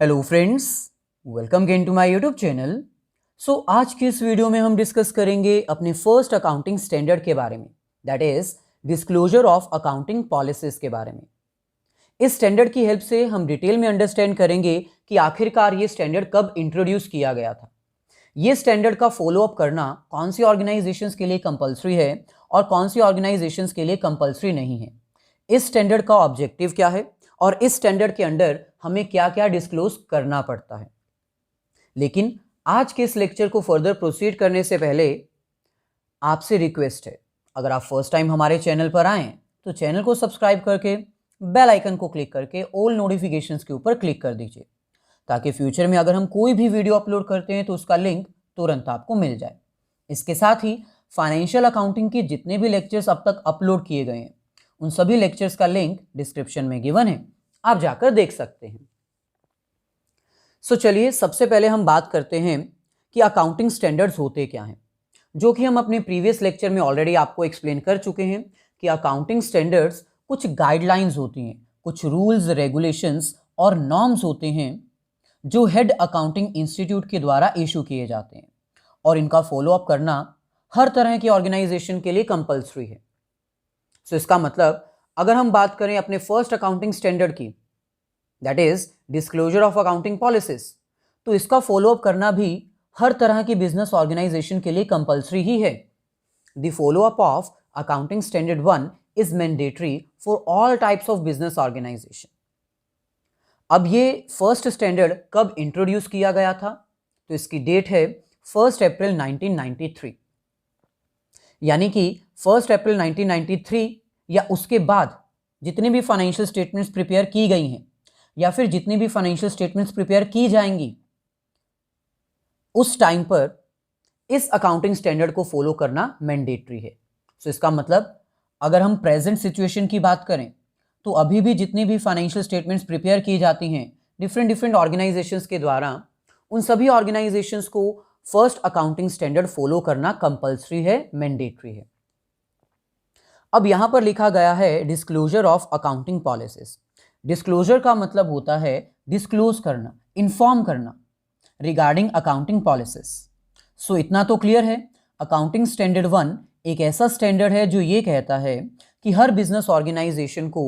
Hello friends, welcome again to my YouTube channel. आज की इस वीडियो में हम डिस्कस करेंगे अपने फर्स्ट अकाउंटिंग स्टैंडर्ड के बारे में, that is disclosure of accounting policies के बारे में। इस स्टैंडर्ड की हेल्प से हम डिटेल में अंडरस्टैंड करेंगे कि आखिरकार ये स्टैंडर्ड कब इंट्रोड्यूस किया गया था, ये स्टैंडर्ड का फॉलोअप करना कौन सी ऑर्गेनाइजेशंस के लिए कंपलसरी है और कौन सी ऑर्गेनाइजेशंस के लिए कंपलसरी नहीं है, इस स्टैंडर्ड का ऑब्जेक्टिव क्या है और इस स्टैंडर्ड के अंडर हमें क्या क्या डिस्क्लोज करना पड़ता है। लेकिन आज के इस लेक्चर को फर्दर प्रोसीड करने से पहले आपसे रिक्वेस्ट है, अगर आप फर्स्ट टाइम हमारे चैनल पर आए तो चैनल को सब्सक्राइब करके बेल आइकन को क्लिक करके ऑल नोटिफिकेशंस के ऊपर क्लिक कर दीजिए, ताकि फ्यूचर में अगर हम कोई भी वीडियो अपलोड करते हैं तो उसका लिंक तुरंत आपको मिल जाए। इसके साथ ही फाइनेंशियल अकाउंटिंग के जितने भी लेक्चर्स अब तक अपलोड किए गए हैं उन सभी लेक्चर्स का लिंक डिस्क्रिप्शन में गिवन है, आप जाकर देख सकते हैं। चलिए सबसे पहले हम बात करते हैं कि अकाउंटिंग स्टैंडर्ड्स होते क्या हैं, जो कि हम अपने प्रीवियस लेक्चर में ऑलरेडी आपको एक्सप्लेन कर चुके हैं कि अकाउंटिंग स्टैंडर्ड्स कुछ गाइडलाइंस होती हैं, कुछ रूल्स, रेगुलेशंस और नॉर्म्स होते हैं जो हेड अकाउंटिंग इंस्टीट्यूट के द्वारा इशू किए जाते हैं और इनका फॉलोअप करना हर तरह की ऑर्गेनाइजेशन के लिए कंपलसरी है। इसका मतलब अगर हम बात करें अपने फर्स्ट अकाउंटिंग स्टैंडर्ड की, that is disclosure of accounting policies, तो इसका फॉलोअप करना भी हर तरह की बिजनेस ऑर्गेनाइजेशन के लिए कंपलसरी ही है। The follow up of accounting standard 1 is mandatory for all types of business organization. अब ये फर्स्ट स्टैंडर्ड कब इंट्रोड्यूस किया गया था, तो इसकी डेट है 1 अप्रैल 1993, यानी कि 1 अप्रैल 1993 या उसके बाद जितनी भी फाइनेंशियल स्टेटमेंट्स प्रिपेयर की गई हैं या फिर जितनी भी फाइनेंशियल स्टेटमेंट्स प्रिपेयर की जाएंगी, उस टाइम पर इस अकाउंटिंग स्टैंडर्ड को फॉलो करना मैंडेटरी है। इसका मतलब अगर हम प्रेजेंट सिचुएशन की बात करें तो अभी भी जितनी भी फाइनेंशियल स्टेटमेंट्स प्रिपेयर की जाती हैं डिफरेंट ऑर्गेनाइजेशंस के द्वारा, उन सभी ऑर्गेनाइजेशंस को फर्स्ट अकाउंटिंग स्टैंडर्ड फॉलो करना कंपलसरी है, मैंडेटरी है। अब यहां पर लिखा गया है disclosure of accounting policies. Disclosure का मतलब होता है डिस्क्लोज करना, इन्फॉर्म करना रिगार्डिंग अकाउंटिंग पॉलिसीज। इतना तो क्लियर है, अकाउंटिंग स्टैंडर्ड 1 एक ऐसा स्टैंडर्ड है जो ये कहता है कि हर बिजनेस ऑर्गेनाइजेशन को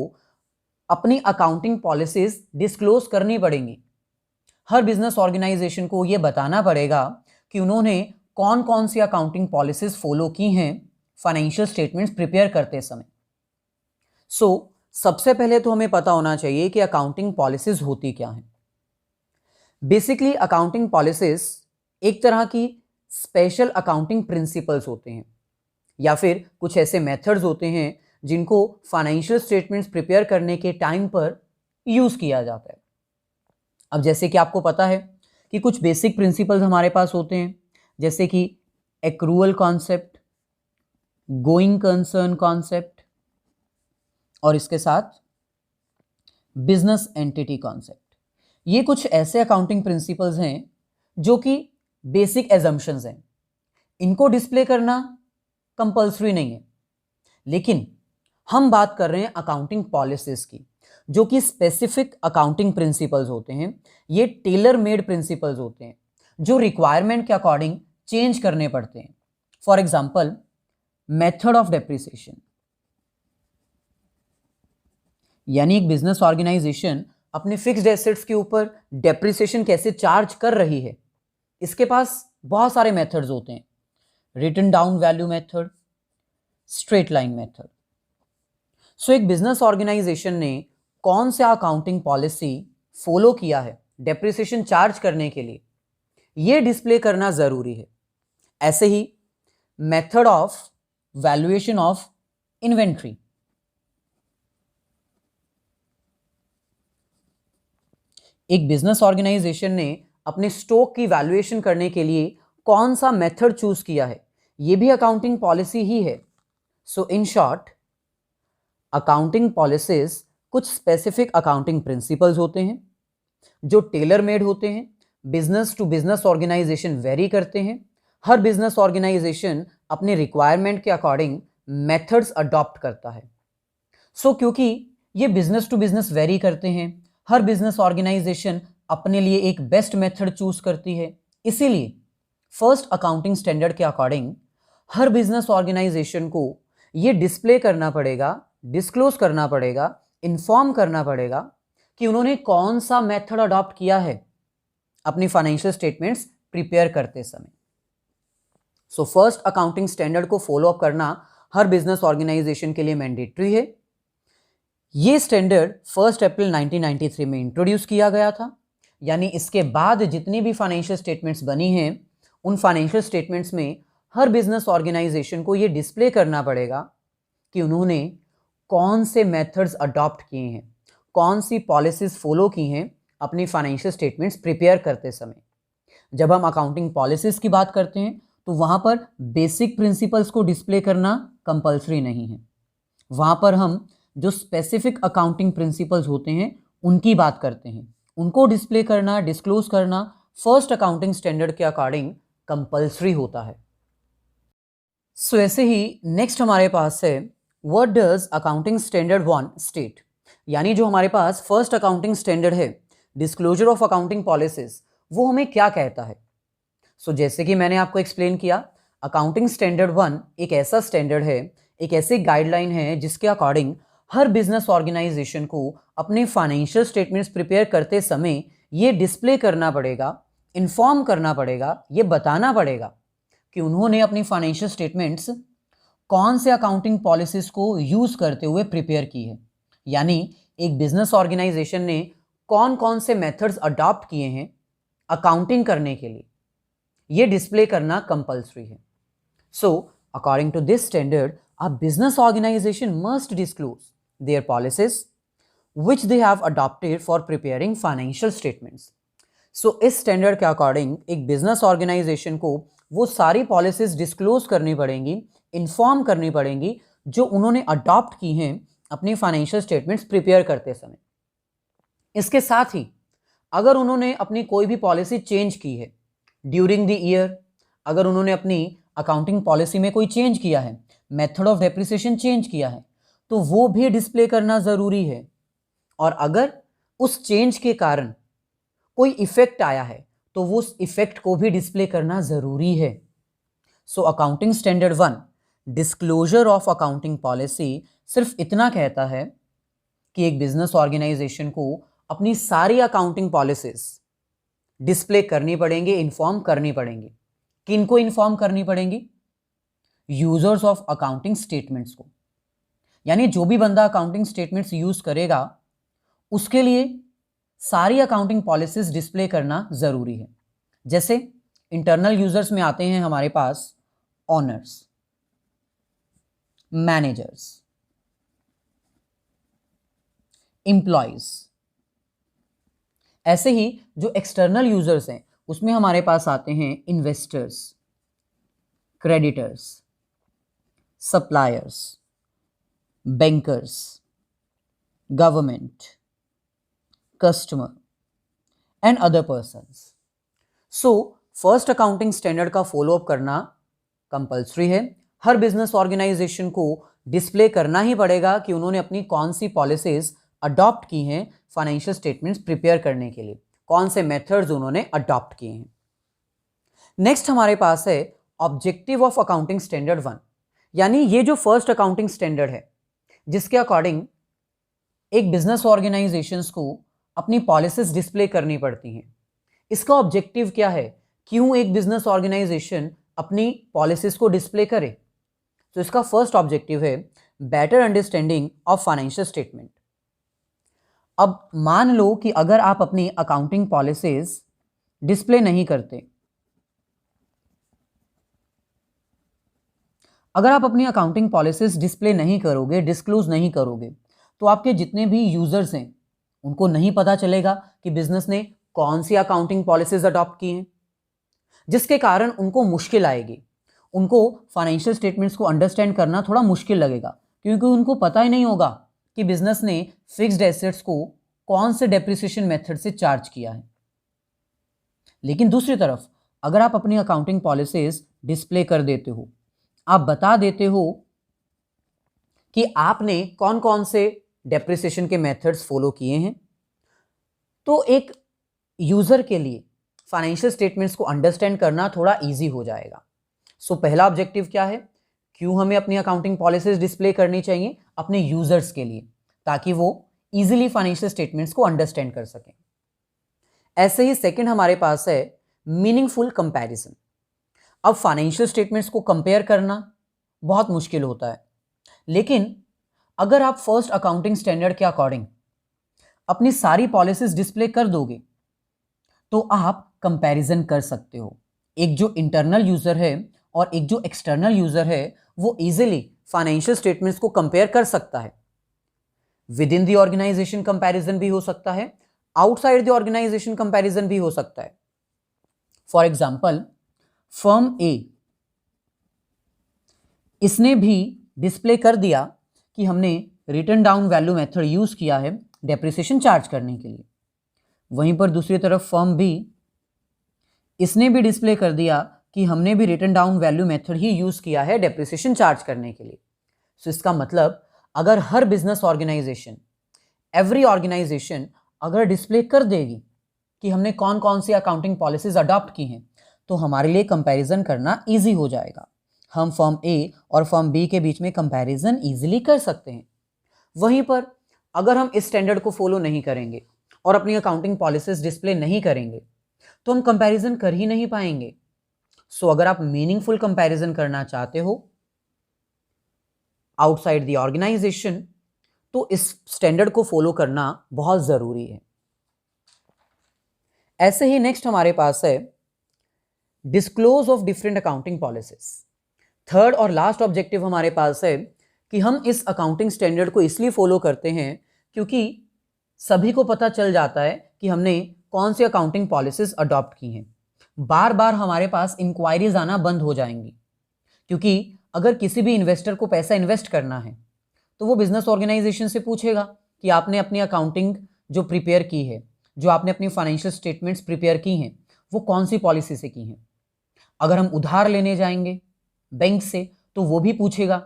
अपनी अकाउंटिंग पॉलिसीज डिस्क्लोज करनी पड़ेंगी। हर बिजनेस ऑर्गेनाइजेशन को ये बताना पड़ेगा कि उन्होंने कौन कौन सी अकाउंटिंग पॉलिसीज फॉलो की हैं फाइनेंशियल स्टेटमेंट्स प्रिपेयर करते समय। सबसे पहले तो हमें पता होना चाहिए कि अकाउंटिंग पॉलिसीज होती क्या हैं। बेसिकली अकाउंटिंग पॉलिसीज एक तरह की स्पेशल अकाउंटिंग प्रिंसिपल्स होते हैं या फिर कुछ ऐसे मेथड्स होते हैं जिनको फाइनेंशियल स्टेटमेंट्स प्रिपेयर करने के टाइम पर यूज किया जाता है। अब जैसे कि आपको पता है कि कुछ बेसिक प्रिंसिपल्स हमारे पास होते हैं, जैसे कि accrual concept, going concern concept और इसके साथ बिजनेस एंटिटी कॉन्सेप्ट। ये कुछ ऐसे अकाउंटिंग प्रिंसिपल्स हैं जो कि बेसिक एजम्पशंस हैं, इनको डिस्प्ले करना कंपलसरी नहीं है। लेकिन हम बात कर रहे हैं अकाउंटिंग पॉलिसीज की, जो कि स्पेसिफिक अकाउंटिंग प्रिंसिपल्स होते हैं। ये टेलर मेड प्रिंसिपल्स होते हैं जो रिक्वायरमेंट के अकॉर्डिंग चेंज करने पड़ते हैं। For example, method of depreciation, यानी एक बिजनेस ऑर्गेनाइजेशन अपने फिक्स्ड एसेट्स के ऊपर डेप्रिसिएशन कैसे चार्ज कर रही है, इसके पास बहुत सारे मेथड्स होते हैं। Written down value method, straight line method. एक बिजनेस ऑर्गेनाइजेशन ने कौन सा अकाउंटिंग पॉलिसी फॉलो किया है डेप्रिसिएशन चार्ज करने के लिए, यह डिस्प्ले करना जरूरी है। ऐसे ही method of valuation of inventory, एक बिजनेस ऑर्गेनाइजेशन ने अपने स्टॉक की वैल्यूएशन करने के लिए कौन सा मेथड चूज किया है, यह भी अकाउंटिंग पॉलिसी ही है। इन शॉर्ट, अकाउंटिंग पॉलिसीज कुछ स्पेसिफिक अकाउंटिंग प्रिंसिपल्स होते हैं जो टेलर मेड होते हैं, business to business organization vary करते हैं। हर बिजनेस ऑर्गेनाइजेशन अपने रिक्वायरमेंट के अकॉर्डिंग मेथड्स अडॉप्ट करता है। क्योंकि ये बिजनेस टू बिजनेस वेरी करते हैं, हर बिजनेस ऑर्गेनाइजेशन अपने लिए एक बेस्ट मेथड चूज करती है। इसीलिए फर्स्ट अकाउंटिंग स्टैंडर्ड के अकॉर्डिंग हर बिजनेस ऑर्गेनाइजेशन को ये डिस्प्ले करना पड़ेगा, डिस्क्लोज करना पड़ेगा, इन्फॉर्म करना पड़ेगा कि उन्होंने कौन सा मेथड अडॉप्ट किया है अपनी फाइनेंशियल स्टेटमेंट्स प्रिपेयर करते समय। सो फर्स्ट अकाउंटिंग स्टैंडर्ड को फॉलो अप करना हर बिजनेस ऑर्गेनाइजेशन के लिए मैंडेटरी है। ये स्टैंडर्ड 1 अप्रैल 1993 में इंट्रोड्यूस किया गया था, यानी इसके बाद जितनी भी फाइनेंशियल स्टेटमेंट्स बनी हैं उन फाइनेंशियल स्टेटमेंट्स में हर बिजनेस ऑर्गेनाइजेशन को ये डिस्प्ले करना पड़ेगा कि उन्होंने कौन से मेथड्स अडॉप्ट किए हैं, कौन सी पॉलिसीज फॉलो की हैं अपनी फाइनेंशियल स्टेटमेंट्स प्रिपेयर करते समय। जब हम अकाउंटिंग पॉलिसीज की बात करते हैं तो वहां पर बेसिक प्रिंसिपल्स को डिस्प्ले करना कंपलसरी नहीं है, वहां पर हम जो स्पेसिफिक अकाउंटिंग प्रिंसिपल्स होते हैं उनकी बात करते हैं। उनको डिस्प्ले करना, डिस्क्लोज करना फर्स्ट अकाउंटिंग स्टैंडर्ड के अकॉर्डिंग कंपलसरी होता है। सो ऐसे ही नेक्स्ट हमारे पास है what does accounting standard 1 state, यानी जो हमारे पास फर्स्ट अकाउंटिंग स्टैंडर्ड है डिस्क्लोजर ऑफ अकाउंटिंग पॉलिसीज, वो हमें क्या कहता है। सो जैसे कि मैंने आपको एक्सप्लेन किया, अकाउंटिंग स्टैंडर्ड 1 एक ऐसा स्टैंडर्ड है, एक ऐसी गाइडलाइन है जिसके अकॉर्डिंग हर बिजनेस ऑर्गेनाइजेशन को अपने फाइनेंशियल स्टेटमेंट्स प्रिपेयर करते समय ये डिस्प्ले करना पड़ेगा, इन्फॉर्म करना पड़ेगा, ये बताना पड़ेगा कि उन्होंने अपनी फाइनेंशियल स्टेटमेंट्स कौन से अकाउंटिंग पॉलिसीज को यूज करते हुए प्रिपेयर की है, यानी एक बिजनेस ऑर्गेनाइजेशन ने कौन कौन से मेथड्स अडॉप्ट किए हैं अकाउंटिंग करने के लिए, ये डिस्प्ले करना कंपलसरी है। So according to this standard a business organization must disclose their policies which they have adopted for preparing financial statements. So इस स्टैंडर्ड के अकॉर्डिंग एक बिजनेस ऑर्गेनाइजेशन को वो सारी पॉलिसीज डिस्क्लोज करनी पड़ेंगी, इन्फॉर्म करनी पड़ेंगी जो उन्होंने अडॉप्ट की हैं अपनी फाइनेंशियल स्टेटमेंट्स प्रिपेयर करते समय। इसके साथ ही अगर उन्होंने अपनी कोई भी पॉलिसी चेंज की है ड्यूरिंग द ईयर, अगर उन्होंने अपनी अकाउंटिंग पॉलिसी में कोई चेंज किया है, मेथड ऑफ डेप्रिसिएशन चेंज किया है, तो वो भी डिस्प्ले करना ज़रूरी है। और अगर उस चेंज के कारण कोई इफेक्ट आया है तो वो उस इफेक्ट को भी डिस्प्ले करना ज़रूरी है। So accounting standard 1 disclosure of accounting policy सिर्फ इतना कहता है कि एक बिजनेस ऑर्गेनाइजेशन को अपनी सारी अकाउंटिंग पॉलिसीज डिस्प्ले करनी पड़ेंगी, इन्फॉर्म करनी पड़ेंगी। किनको इन्फॉर्म करनी पड़ेंगी? यूजर्स ऑफ अकाउंटिंग स्टेटमेंट्स को, यानी जो भी बंदा अकाउंटिंग स्टेटमेंट्स यूज करेगा उसके लिए सारी अकाउंटिंग पॉलिसीज डिस्प्ले करना जरूरी है। जैसे इंटरनल यूजर्स में आते हैं हमारे पास ओनर्स, मैनेजर्स, एम्प्लॉयज। ऐसे ही जो एक्सटर्नल यूजर्स हैं उसमें हमारे पास आते हैं investors, creditors, suppliers, bankers, government, customer and other persons. So first accounting standard का फॉलो अप करना कंपलसरी है। हर बिजनेस ऑर्गेनाइजेशन को डिस्प्ले करना ही पड़ेगा कि उन्होंने अपनी कौन सी पॉलिसीज अडॉप्ट की हैं फाइनेंशियल स्टेटमेंट्स प्रिपेयर करने के लिए, कौन से मेथड्स उन्होंने अडॉप्ट किए हैं। नेक्स्ट हमारे पास है ऑब्जेक्टिव ऑफ अकाउंटिंग स्टैंडर्ड 1, यानी ये जो फर्स्ट अकाउंटिंग स्टैंडर्ड है जिसके अकॉर्डिंग एक बिजनेस ऑर्गेनाइजेशंस को अपनी पॉलिसीज डिस्प्ले करनी पड़ती हैं। इसका ऑब्जेक्टिव क्या है? क्यों एक बिजनेस ऑर्गेनाइजेशन अपनी पॉलिसीज को डिस्प्ले करे? तो इसका फर्स्ट ऑब्जेक्टिव है better understanding of financial statement. अब मान लो कि अगर आप अपनी अकाउंटिंग पॉलिसीज डिस्प्ले नहीं करते, अगर आप अपनी अकाउंटिंग पॉलिसीज डिस्प्ले नहीं करोगे, डिस्क्लोज नहीं करोगे, तो आपके जितने भी यूजर्स हैं उनको नहीं पता चलेगा कि बिजनेस ने कौन सी अकाउंटिंग पॉलिसीज अडॉप्ट की हैं, जिसके कारण उनको मुश्किल आएगी, उनको फाइनेंशियल स्टेटमेंट्स को अंडरस्टैंड करना थोड़ा मुश्किल लगेगा, क्योंकि उनको पता ही नहीं होगा कि बिजनेस ने फिक्स्ड एसेट्स को कौन से डेप्रिसिएशन मेथड से चार्ज किया है। लेकिन दूसरी तरफ अगर आप अपनी अकाउंटिंग पॉलिसीज डिस्प्ले कर देते हो, आप बता देते हो कि आपने कौन कौन से डेप्रिसिएशन के मेथड्स फॉलो किए हैं, तो एक यूजर के लिए फाइनेंशियल स्टेटमेंट्स को अंडरस्टैंड करना थोड़ा इजी हो जाएगा। सो पहला ऑब्जेक्टिव क्या है, क्यों हमें अपनी अकाउंटिंग पॉलिसीज डिस्प्ले करनी चाहिए अपने यूजर्स के लिए, ताकि वो इजीली फाइनेंशियल स्टेटमेंट्स को अंडरस्टैंड कर सकें। ऐसे ही सेकंड हमारे पास है मीनिंगफुल कंपैरिजन। अब फाइनेंशियल स्टेटमेंट्स को कंपेयर करना बहुत मुश्किल होता है, लेकिन अगर आप फर्स्ट अकाउंटिंग स्टैंडर्ड के अकॉर्डिंग अपनी सारी पॉलिसीज डिस्प्ले कर दोगे तो आप कंपैरिजन कर सकते हो। एक जो इंटरनल यूजर है और एक जो एक्सटर्नल यूजर है वो इजीली फाइनेंशियल स्टेटमेंट्स को कंपेयर कर सकता है। Within the organization comparison भी हो सकता है, आउटसाइड द ऑर्गेनाइजेशन कंपैरिजन भी हो सकता है। फॉर एग्जांपल, फर्म ए, इसने भी डिस्प्ले कर दिया कि हमने written down value method use किया है डेप्रिसिएशन चार्ज करने के लिए। वहीं पर दूसरी तरफ फर्म बी, इसने भी डिस्प्ले कर दिया कि हमने भी रिटन डाउन वैल्यू मेथड ही यूज किया है डेप्रिसिएशन चार्ज करने के लिए। सो इसका मतलब अगर हर बिजनेस ऑर्गेनाइजेशन, एवरी ऑर्गेनाइजेशन अगर डिस्प्ले कर देगी कि हमने कौन कौन सी अकाउंटिंग पॉलिसीज अडॉप्ट की हैं, तो हमारे लिए कंपैरिजन करना इजी हो जाएगा। हम फर्म ए और फर्म बी के बीच में कंपैरिजन इजीली कर सकते हैं। वहीं पर अगर हम इस स्टैंडर्ड को फॉलो नहीं करेंगे और अपनी अकाउंटिंग पॉलिसीज डिस्प्ले नहीं करेंगे तो हम कंपैरिजन कर ही नहीं पाएंगे। सो अगर आप मीनिंगफुल कंपैरिजन करना चाहते हो आउटसाइड द ऑर्गेनाइजेशन तो इस स्टैंडर्ड को फॉलो करना बहुत जरूरी है। ऐसे ही नेक्स्ट हमारे पास है disclose of different accounting policies. Third और लास्ट ऑब्जेक्टिव हमारे पास है कि हम इस अकाउंटिंग स्टैंडर्ड को इसलिए फॉलो करते हैं क्योंकि सभी को पता चल जाता है कि हमने कौन सी अकाउंटिंग पॉलिसीज अडॉप्ट की हैं। बार बार हमारे पास इंक्वायरीज आना बंद हो जाएंगी, क्योंकि अगर किसी भी इन्वेस्टर को पैसा इन्वेस्ट करना है तो वो बिजनेस ऑर्गेनाइजेशन से पूछेगा कि आपने अपनी अकाउंटिंग जो प्रिपेयर की है, जो आपने अपनी फाइनेंशियल स्टेटमेंट्स प्रिपेयर की हैं, वो कौन सी पॉलिसी से की हैं। अगर हम उधार लेने जाएंगे बैंक से तो वो भी पूछेगा।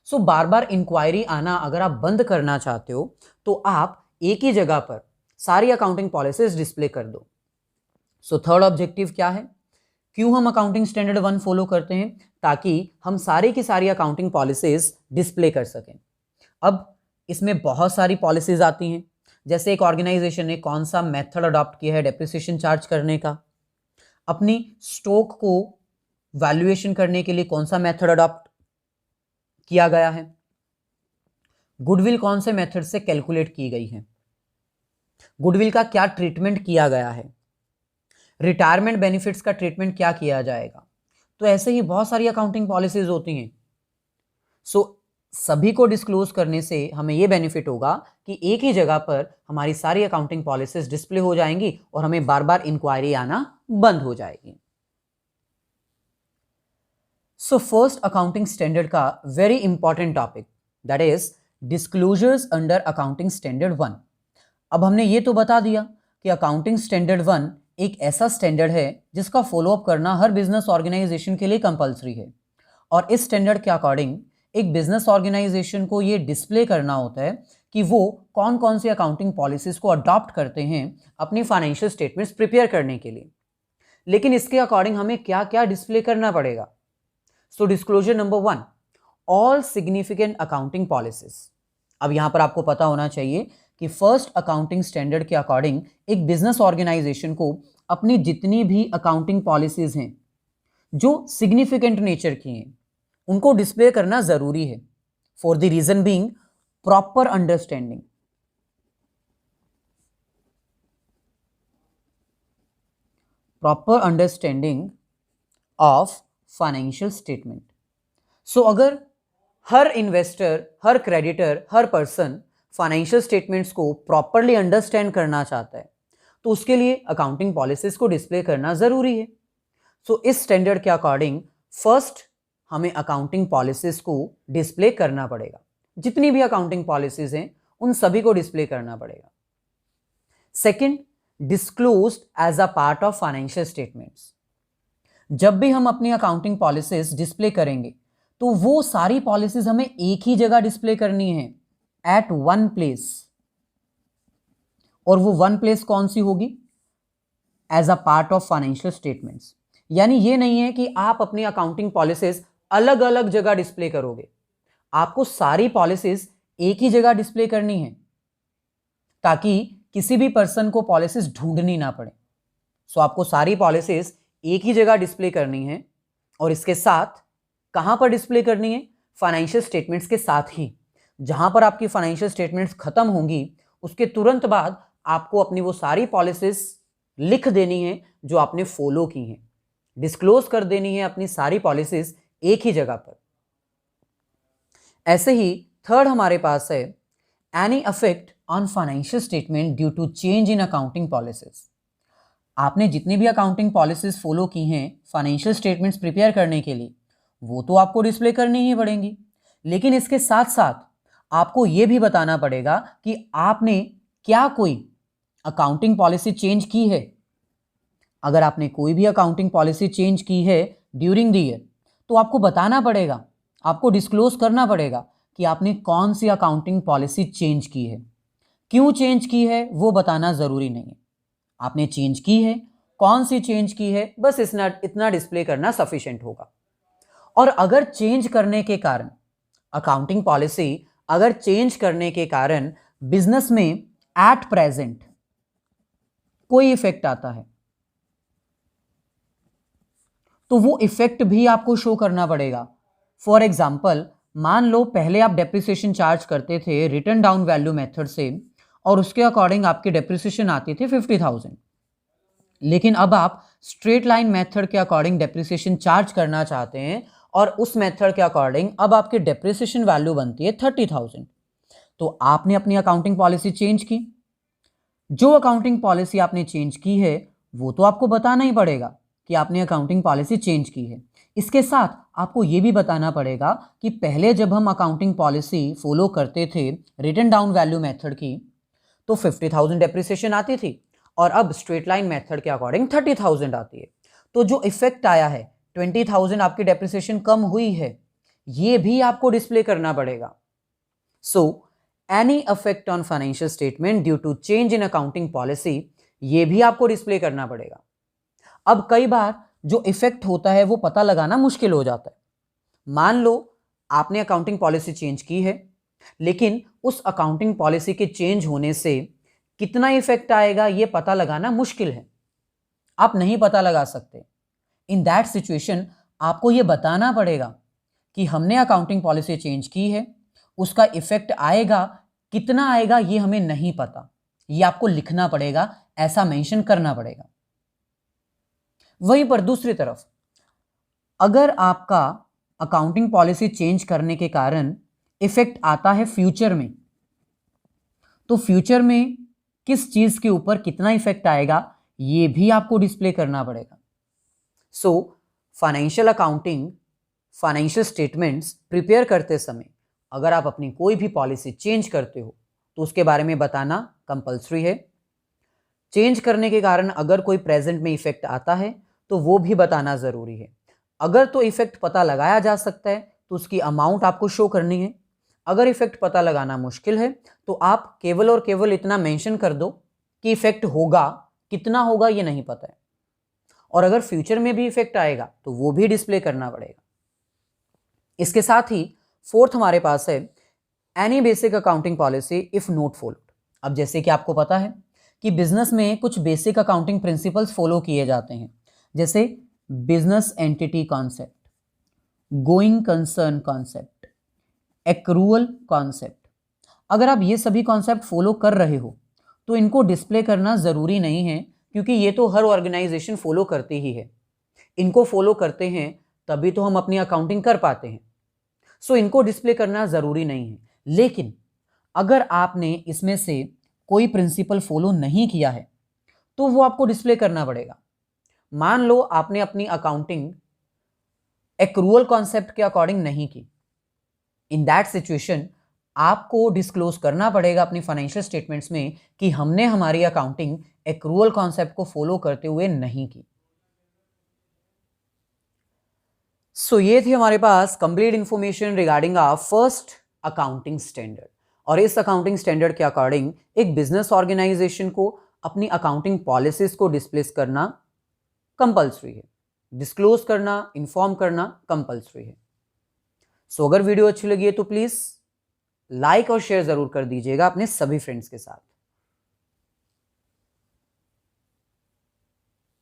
सो बार बार इंक्वायरी आना अगर आप बंद करना चाहते हो तो आप एक ही जगह पर सारी अकाउंटिंग पॉलिसीज डिस्प्ले कर दो। सो थर्ड ऑब्जेक्टिव क्या है, क्यों हम अकाउंटिंग स्टैंडर्ड 1 फॉलो करते हैं, ताकि हम सारी की सारी अकाउंटिंग पॉलिसीज डिस्प्ले कर सकें। अब इसमें बहुत सारी पॉलिसीज आती हैं, जैसे एक ऑर्गेनाइजेशन ने कौन सा मेथड अडॉप्ट किया है डेप्रिसिएशन चार्ज करने का, अपनी स्टॉक को वैल्यूएशन करने के लिए कौन सा मेथड अडॉप्ट किया गया है, गुडविल कौन से मेथड से कैलकुलेट की गई है, गुडविल का क्या ट्रीटमेंट किया गया है, रिटायरमेंट बेनिफिट्स का ट्रीटमेंट क्या किया जाएगा। तो ऐसे ही बहुत सारी अकाउंटिंग पॉलिसीज होती हैं। सो सभी को डिस्क्लोज करने से हमें यह बेनिफिट होगा कि एक ही जगह पर हमारी सारी अकाउंटिंग पॉलिसीज डिस्प्ले हो जाएंगी और हमें बार बार इंक्वायरी आना बंद हो जाएगी। सो फर्स्ट अकाउंटिंग स्टैंडर्ड का very important topic, that is disclosures under accounting standard 1। अब हमने ये तो बता दिया कि अकाउंटिंग स्टैंडर्ड 1 एक ऐसा स्टैंडर्ड है जिसका फॉलोअप करना हर बिजनेस ऑर्गेनाइजेशन के लिए कंपलसरी है, और इस स्टैंडर्ड के अकॉर्डिंग एक बिजनेस ऑर्गेनाइजेशन को ये डिस्प्ले करना होता है कि वो कौन कौन सी अकाउंटिंग पॉलिसीज को अडॉप्ट करते हैं अपनी फाइनेंशियल स्टेटमेंट्स प्रिपेयर करने के लिए। लेकिन इसके अकॉर्डिंग हमें क्या क्या डिस्प्ले करना पड़ेगा। So disclosure number 1, all significant accounting policies. अब यहां पर आपको पता होना चाहिए कि फर्स्ट अकाउंटिंग स्टैंडर्ड के अकॉर्डिंग एक बिजनेस ऑर्गेनाइजेशन को अपनी जितनी भी अकाउंटिंग पॉलिसीज हैं जो सिग्निफिकेंट नेचर की हैं उनको डिस्प्ले करना जरूरी है, for the reason being proper understanding. Proper understanding of financial statement. So अगर हर इन्वेस्टर, हर क्रेडिटर, हर पर्सन फाइनेंशियल स्टेटमेंट्स को प्रॉपरली अंडरस्टैंड करना चाहता है तो उसके लिए अकाउंटिंग पॉलिसीज को डिस्प्ले करना जरूरी है। सो इस स्टैंडर्ड के अकॉर्डिंग फर्स्ट हमें अकाउंटिंग पॉलिसीज को डिस्प्ले करना पड़ेगा। जितनी भी अकाउंटिंग पॉलिसीज हैं उन सभी को डिस्प्ले करना पड़ेगा। Second, disclosed as a part of financial statements. जब भी हम अपनी अकाउंटिंग पॉलिसीज डिस्प्ले करेंगे तो वो सारी पॉलिसीज हमें एक ही जगह डिस्प्ले करनी है, एट वन प्लेस। और वो वन प्लेस कौन सी होगी, as a part of financial statements. यानी ये नहीं है कि आप अपनी अकाउंटिंग पॉलिसीज अलग अलग जगह डिस्प्ले करोगे, आपको सारी पॉलिसीज एक ही जगह डिस्प्ले करनी है ताकि किसी भी पर्सन को पॉलिसीज ढूंढनी ना पड़े। सो आपको सारी पॉलिसीज एक ही जगह डिस्प्ले करनी है और इसके साथ कहां पर डिस्प्ले करनी है? फाइनेंशियल स्टेटमेंट्स के साथ ही। जहां पर आपकी फाइनेंशियल स्टेटमेंट्स खत्म होंगी उसके तुरंत बाद आपको अपनी वो सारी पॉलिसीज लिख देनी है जो आपने फॉलो की हैं, डिस्क्लोज कर देनी है अपनी सारी पॉलिसीज एक ही जगह पर। ऐसे ही थर्ड हमारे पास है any effect on financial statement due to change in accounting policies. आपने जितनी भी अकाउंटिंग पॉलिसीज फॉलो की हैं फाइनेंशियल स्टेटमेंट्स प्रिपेयर करने के लिए, वो तो आपको डिस्प्ले करनी ही पड़ेंगी, लेकिन इसके साथ साथ आपको यह भी बताना पड़ेगा कि आपने क्या कोई अकाउंटिंग पॉलिसी चेंज की है। अगर आपने कोई भी अकाउंटिंग पॉलिसी चेंज की है ड्यूरिंग द ईयर तो आपको बताना पड़ेगा, आपको डिस्क्लोज करना पड़ेगा कि आपने कौन सी अकाउंटिंग पॉलिसी चेंज की है। क्यों चेंज की है वो बताना ज़रूरी नहीं है, आपने चेंज की है, कौन सी चेंज की है, बस इतना डिस्प्ले करना सफिशिएंट होगा। और अगर चेंज करने के कारण अकाउंटिंग पॉलिसी अगर चेंज करने के कारण बिजनेस में एट प्रेजेंट कोई इफेक्ट आता है तो वो इफेक्ट भी आपको शो करना पड़ेगा। फॉर एग्जाम्पल, मान लो पहले आप डेप्रिसिएशन चार्ज करते थे रिटर्न डाउन वैल्यू मेथड से और उसके अकॉर्डिंग आपकी डेप्रिसिएशन आती थी 50,000, लेकिन अब आप स्ट्रेट लाइन मेथड के अकॉर्डिंग डेप्रिसिएशन चार्ज करना चाहते हैं और उस मेथड के अकॉर्डिंग अब आपकी डेप्रिसिएशन वैल्यू बनती है 30,000। तो आपने अपनी अकाउंटिंग पॉलिसी चेंज की। जो अकाउंटिंग पॉलिसी आपने चेंज की है वो तो आपको बताना ही पड़ेगा कि आपने अकाउंटिंग पॉलिसी चेंज की है। इसके साथ आपको ये भी बताना पड़ेगा कि पहले जब हम अकाउंटिंग पॉलिसी फॉलो करते थे रिटर्न डाउन वैल्यू मेथड की तो 50,000 डेप्रिसिएशन आती थी और अब स्ट्रेट लाइन मेथड के अकॉर्डिंग 30,000 आती है। तो जो इफेक्ट आया है 20,000 आपकी डेप्रिसिएशन कम हुई है, ये भी आपको डिस्प्ले करना पड़ेगा। So any effect on financial statement due to change in accounting policy, ये भी आपको डिस्प्ले करना पड़ेगा। अब कई बार जो इफेक्ट होता है वो पता लगाना मुश्किल हो जाता है। मान लो आपने अकाउंटिंग पॉलिसी चेंज की है लेकिन उस अकाउंटिंग पॉलिसी के चेंज होने से कितना इफेक्ट आएगा ये पता लगाना मुश्किल है, आप नहीं पता लगा सकते। इन दैट सिचुएशन आपको ये बताना पड़ेगा कि हमने अकाउंटिंग पॉलिसी चेंज की है, उसका इफेक्ट आएगा, कितना आएगा ये हमें नहीं पता, ये आपको लिखना पड़ेगा, ऐसा मेंशन करना पड़ेगा। वहीं पर दूसरी तरफ अगर आपका अकाउंटिंग पॉलिसी चेंज करने के कारण इफेक्ट आता है फ्यूचर में, तो फ्यूचर में किस चीज के ऊपर कितना इफेक्ट आएगा ये भी आपको डिस्प्ले करना पड़ेगा। So financial accounting financial statements prepare करते समय अगर आप अपनी कोई भी पॉलिसी चेंज करते हो तो उसके बारे में बताना कंपलसरी है। चेंज करने के कारण अगर कोई प्रेजेंट में इफेक्ट आता है तो वो भी बताना ज़रूरी है। अगर तो इफेक्ट पता लगाया जा सकता है तो उसकी अमाउंट आपको शो करनी है। अगर इफेक्ट पता लगाना मुश्किल है तो आप केवल और केवल इतना मेंशन कर दो कि इफेक्ट होगा, कितना होगा ये नहीं पता है। और अगर फ्यूचर में भी इफेक्ट आएगा तो वो भी डिस्प्ले करना पड़ेगा। इसके साथ ही फोर्थ हमारे पास है any basic accounting policy if not followed. अब जैसे कि आपको पता है कि बिजनेस में कुछ बेसिक अकाउंटिंग प्रिंसिपल्स फॉलो किए जाते हैं, जैसे business entity concept, going concern concept, accrual concept. अगर आप ये सभी कॉन्सेप्ट फॉलो कर रहे हो तो इनको डिस्प्ले करना ज़रूरी नहीं है क्योंकि ये तो हर ऑर्गेनाइजेशन फॉलो करती ही है। इनको फॉलो करते हैं तभी तो हम अपनी अकाउंटिंग कर पाते हैं। सो इनको डिस्प्ले करना ज़रूरी नहीं है, लेकिन अगर आपने इसमें से कोई प्रिंसिपल फॉलो नहीं किया है तो वो आपको डिस्प्ले करना पड़ेगा। मान लो आपने अपनी अकाउंटिंग एक्रूअल कॉन्सेप्ट के अकॉर्डिंग नहीं की, इन दैट सिचुएशन आपको डिस्क्लोज करना पड़ेगा अपनी फाइनेंशियल स्टेटमेंट्स में कि हमने हमारी अकाउंटिंग एक्रूअल कॉन्सेप्ट को फॉलो करते हुए नहीं की। सो ये थी हमारे पास complete information regarding our first accounting standard. और इस अकाउंटिंग स्टैंडर्ड के अकॉर्डिंग एक बिजनेस ऑर्गेनाइजेशन को अपनी अकाउंटिंग पॉलिसीज को डिस्प्लेस करना कंपल्सरी है, डिस्क्लोज करना, इन्फॉर्म करना कंपल्सरी है। सो अगर वीडियो अच्छी लगी है तो प्लीज लाइक और शेयर जरूर कर दीजिएगा अपने सभी फ्रेंड्स के साथ।